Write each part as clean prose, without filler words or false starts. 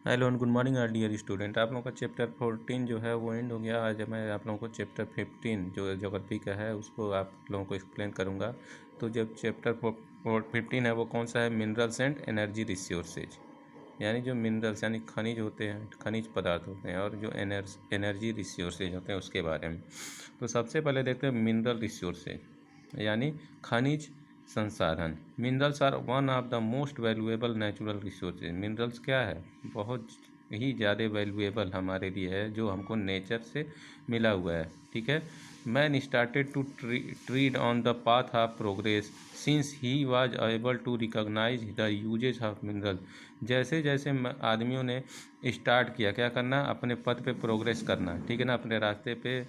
Hello and good morning our dear student. आप लोगों का चैप्टर 14 जो है वो एंड हो गया। आज मैं आप लोगों को चैप्टर 15 जो ज्योग्राफी का है उसको आप लोगों को एक्सप्लेन करूंगा। तो जब चैप्टर 15 है वो कौन सा है? मिनरल्स एंड एनर्जी रिसोर्सेज, यानी जो मिनरल्स यानी खनिज होते हैं, खनिज पदार्थ होते हैं, और जो एनर्जी रिसोर्सेज होते हैं उसके बारे में। तो सबसे पहले देखते हैं मिनरल रिसोर्सेज यानी खनिज संसाधन। Minerals are one of the most valuable natural resources. Minerals क्या है? बहुत ही ज़्यादा वैल्यूएबल हमारे लिए है, जो हमको नेचर से मिला हुआ है। ठीक है। Man started to tread on the path of progress since he was able to recognise the uses of mineral. जैसे जैसे आदमियों ने स्टार्ट किया क्या करना, अपने पथ पे प्रोग्रेस करना, ठीक है ना, अपने रास्ते पे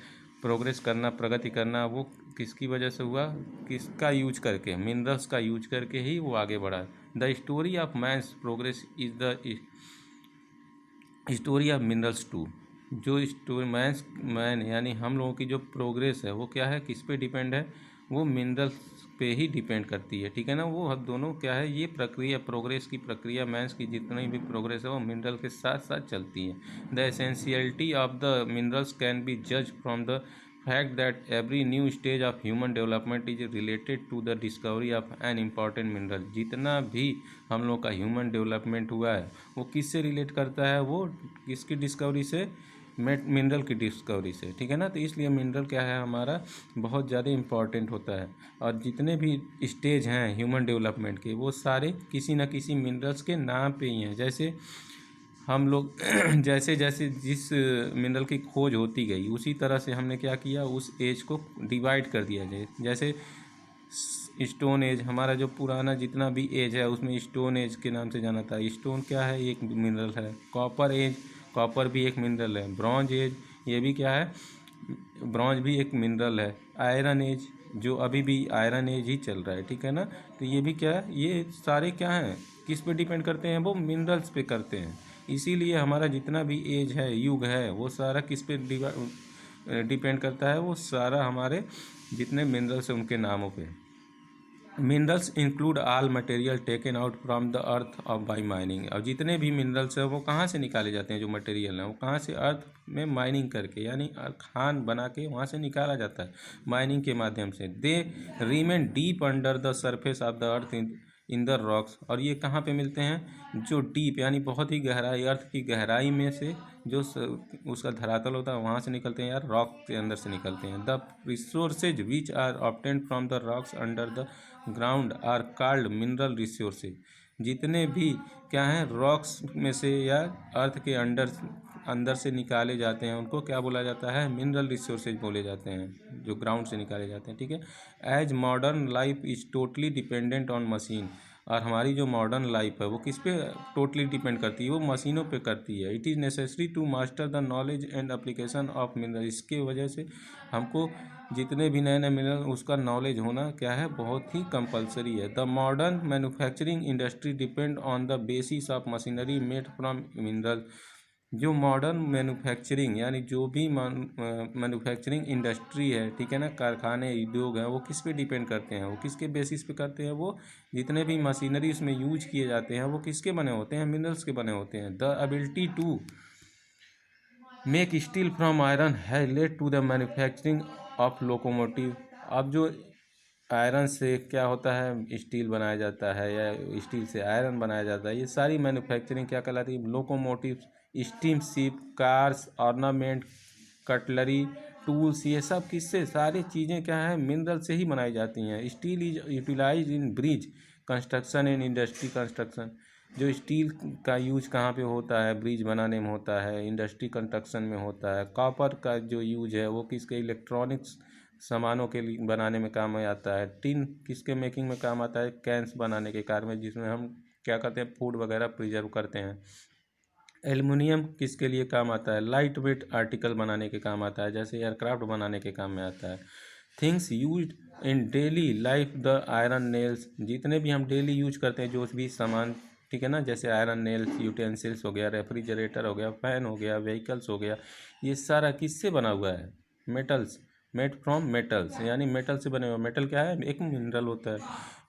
प्रोग्रेस करना, प्रगति करना, वो किसकी वजह से हुआ? किसका यूज करके? मिनरल्स का यूज करके ही वो आगे बढ़ा। The story of man's progress is the story of minerals too. जो स्टोरी मैन यानी हम लोगों की जो प्रोग्रेस है वो क्या है, किस पे डिपेंड है? वो मिनरल्स पे ही डिपेंड करती है। ठीक है ना। वो हम दोनों क्या है, ये प्रक्रिया, प्रोग्रेस की प्रक्रिया, मैंस की जितनी भी प्रोग्रेस है वो मिनरल के साथ साथ चलती है। The essentiality of the minerals can be जज from the fact that every new stage of human development is related to the discovery of an important mineral। जितना भी हम लोग का ह्यूमन डेवलपमेंट हुआ है वो किससे रिलेट करता है? वो किसकी डिस्कवरी से? मिनरल की डिस्कवरी से। ठीक है ना। तो इसलिए मिनरल क्या है, हमारा बहुत ज़्यादा इम्पॉर्टेंट होता है। और जितने भी स्टेज हैं ह्यूमन डेवलपमेंट के वो सारे किसी न किसी मिनरल्स के नाम पे ही हैं। जैसे हम लोग जैसे जैसे जिस मिनरल की खोज होती गई उसी तरह से हमने क्या किया, उस एज को डिवाइड कर दिया जाए। जैसे स्टोन एज, हमारा जो पुराना जितना भी एज है उसमें स्टोन एज के नाम से जाना था। स्टोन क्या है? एक मिनरल है। कॉपर एज, कॉपर भी एक मिनरल है। ब्रॉन्ज एज, ये भी क्या है? ब्रॉन्ज भी एक मिनरल है। आयरन एज, जो अभी भी आयरन एज ही चल रहा है। ठीक है ना। तो ये भी क्या है, ये सारे क्या हैं, किस पे डिपेंड करते हैं? वो मिनरल्स पे करते हैं। इसीलिए हमारा जितना भी एज है, युग है, वो सारा किस पे डिपेंड करता है? वो सारा हमारे जितने मिनरल्स हैं उनके नामों पे। Minerals include all material taken out from the earth of by mining. अब जितने भी मिनरल्स हैं वो कहाँ से निकाले जाते हैं? जो मटेरियल हैं वो कहाँ से? अर्थ में माइनिंग करके, यानी खान बना के वहाँ से निकाला जाता है माइनिंग के माध्यम से। They remain deep under the surface of the earth in the rocks. और ये कहाँ पे मिलते हैं? जो डीप यानी बहुत ही गहराई, अर्थ की गहराई में से जो उसका धरातल होता है वहाँ से निकलते हैं, यार रॉक के अंदर से निकलते हैं। The resources which are obtained from the rocks under the ground are called mineral resources. जितने भी क्या हैं रॉक्स में से या अर्थ के अंदर से निकाले जाते हैं उनको क्या बोला जाता है? मिनरल रिसोर्सेज बोले जाते हैं, जो ग्राउंड से निकाले जाते हैं। ठीक है। As modern life is totally dependent on machine. और हमारी जो मॉडर्न लाइफ है वो किस पे टोटली डिपेंड करती है? वो मशीनों पे करती है। It is necessary to master the knowledge and application of mineral. इसके वजह से हमको जितने भी नए नए मिनरल उसका नॉलेज होना क्या है, बहुत ही कंपलसरी है। The modern manufacturing industry depend on the basis of machinery made from mineral. जो मॉडर्न मैन्युफैक्चरिंग यानी जो भी मैन्युफैक्चरिंग इंडस्ट्री है, ठीक है ना, कारखाने, उद्योग हैं, वो किस पे डिपेंड करते हैं? वो किसके बेसिस पे करते हैं? वो जितने भी मशीनरी उसमें यूज किए जाते हैं वो किसके बने होते हैं? मिनरल्स के बने होते हैं। The ability to make steel from iron है led to the manufacturing of locomotive. अब जो आयरन से क्या होता है, स्टील बनाया जाता है, या स्टील से आयरन बनाया जाता है, ये सारी मैन्युफैक्चरिंग क्या कहलाती है? Locomotive, steam ship, cars, ornament, cutlery, tools, ये सब किससे? सारी चीज़ें क्या है, मिनरल से ही बनाई जाती हैं। Steel is utilize in bridge construction and industry construction. जो स्टील का यूज कहाँ पे होता है? ब्रिज बनाने में होता है, इंडस्ट्री कंस्ट्रक्शन में होता है। कॉपर का जो यूज है वो किसके? इलेक्ट्रॉनिक्स सामानों के लिए बनाने में काम में आता है। टिन किसके मेकिंग में काम आता है? कैंस बनाने के कार्य में, जिसमें हम क्या करते हैं, फूड वगैरह प्रिजर्व करते हैं। एल्युमिनियम किसके लिए काम आता है? लाइट वेट आर्टिकल बनाने के काम आता है, जैसे एयरक्राफ्ट बनाने के काम में आता है। Things use in daily life the iron nails. जितने भी हम डेली यूज करते हैं जो भी सामान, ठीक है ना, जैसे आयरन नेल्स, यूटेंसिल्स हो गया, रेफ्रिजरेटर हो गया, फैन हो गया, व्हीकल्स हो गया, ये सारा किससे बना हुआ है? मेटल्स, मेड फ्रॉम मेटल्स, यानी मेटल से बने हुए। मेटल क्या है? एक मिनरल होता है।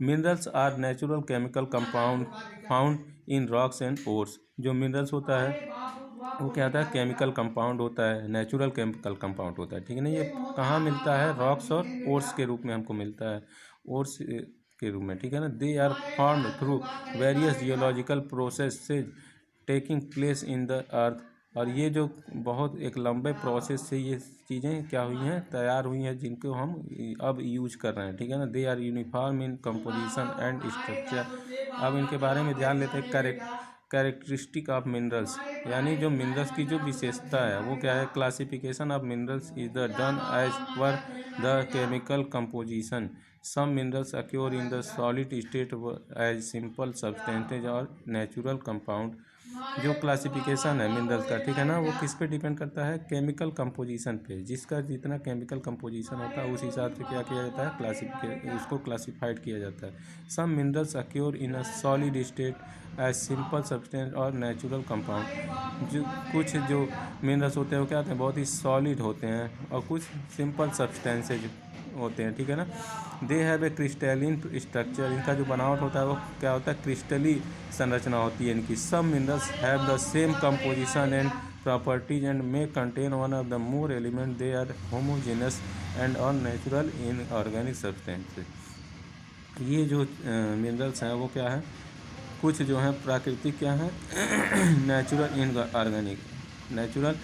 Minerals are natural chemical compound found in rocks and ores. जो मिनरल्स होता है वो क्या होता है, केमिकल कंपाउंड होता है, नेचुरल केमिकल कंपाउंड होता है, ठीक है ना। ये कहाँ मिलता है, रॉक्स और ओर्स के रूप में हमको मिलता है, ओर्स के रूप में, ठीक है ना। They are formed through various geological processes taking place in the earth. और ये जो बहुत एक लंबे प्रोसेस से ये चीज़ें क्या हुई हैं, तैयार हुई हैं, जिनको हम अब यूज कर रहे हैं, ठीक है ना। They are uniform in composition and structure. अब इनके बारे में जान लेते हैं। कैरेक्टरिस्टिक ऑफ मिनरल्स, यानी जो मिनरल्स की जो विशेषता है वो क्या है। Classification of minerals is the done as per the chemical composition. Some minerals occur in the solid state as simple substances और नेचुरल कंपाउंड। जो क्लासिफिकेशन है मिनरल्स का, ठीक है ना, वो किस पे डिपेंड करता है, केमिकल कंपोजिशन पे। जिसका जितना केमिकल कंपोजिशन होता है उस हिसाब से क्या किया जाता है, उसको क्लासिफाइड किया जाता है। Some minerals occur in a solid state as simple substance और नेचुरल कंपाउंड। जो कुछ जो मिनरल्स होते हैं वो क्या होते हैं, बहुत ही सॉलिड होते हैं, और कुछ सिंपल सब्सटेंसेज होते हैं, ठीक है ना। They have a crystalline structure. इनका जो बनावट होता है वो क्या होता है, क्रिस्टली संरचना होती है इनकी। Some minerals have the same composition and properties and may contain one of the more element. They are homogeneous and और नेचुरल इन ऑर्गेनिक सब्सटेंसेज। ये जो मिनरल्स हैं वो क्या है, कुछ जो है प्राकृतिक क्या है natural in organic. Natural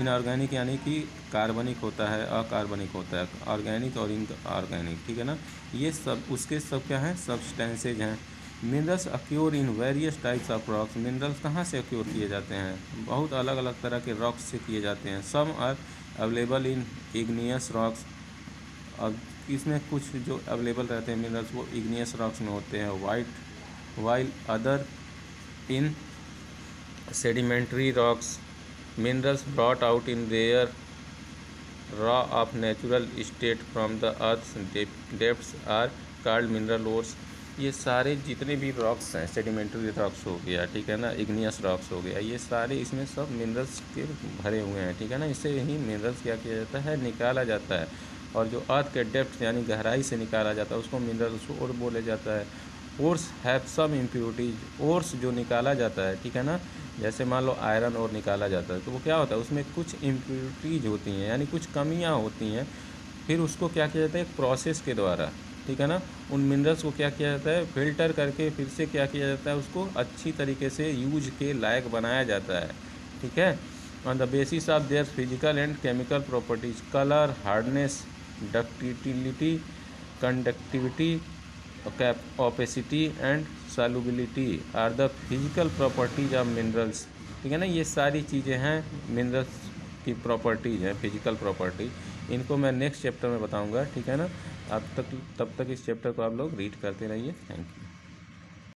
inorganic यानी कि कार्बनिक होता है, अकार्बनिक होता है, ऑर्गेनिक और इनऑर्गेनिक, ठीक है ना। ये सब उसके सब क्या हैं, सब्सटेंसेज हैं। Minerals occur in various types of rocks. Minerals कहाँ से अक्योर किए जाते हैं, बहुत अलग अलग तरह के रॉक्स से किए जाते हैं। Some are available in igneous rocks. अब इसमें कुछ जो अवेलेबल रहते हैं मिनरल्स वो इग्नियस रॉक्स में होते हैं, while other in sedimentary rocks. Minerals brought out in their raw of natural state from the earth's depths are called mineral ores। ये सारे जितने भी रॉक्स हैं, सेडिमेंट्री रॉक्स हो गया, ठीक है ना, इग्नियस रॉक्स हो गया, ये सारे इसमें सब मिनरल्स के भरे हुए हैं, ठीक है ना। इससे ही मिनरल्स क्या किया जाता है, निकाला जाता है। और जो अर्थ के डेप्थ यानी गहराई से निकाला जाता है उसको मिनरल्स और बोले जाता है। Ores have some impurities. Ores जो निकाला जाता है, ठीक है ना, जैसे मान लो आयरन और निकाला जाता है तो वो क्या होता है, उसमें कुछ इम्प्योरिटीज होती हैं, यानी कुछ कमियां होती हैं। फिर उसको क्या किया जाता है, एक प्रोसेस के द्वारा, ठीक है ना, उन मिनरल्स को क्या किया जाता है, फिल्टर करके फिर से क्या किया जाता है, उसको अच्छी तरीके से यूज के लायक बनाया जाता है, ठीक है। On the basis of their physical and chemical properties, colour, hardness, ductility, conductivity, opacity and solubility are the physical properties of minerals, ठीक है ना। ये सारी चीज़ें हैं मिनरल्स की प्रॉपर्टीज़ हैं, फिजिकल प्रॉपर्टी। इनको मैं नेक्स्ट चैप्टर में बताऊंगा, ठीक है ना। तब तक इस चैप्टर को आप लोग रीड करते रहिए। Thank you.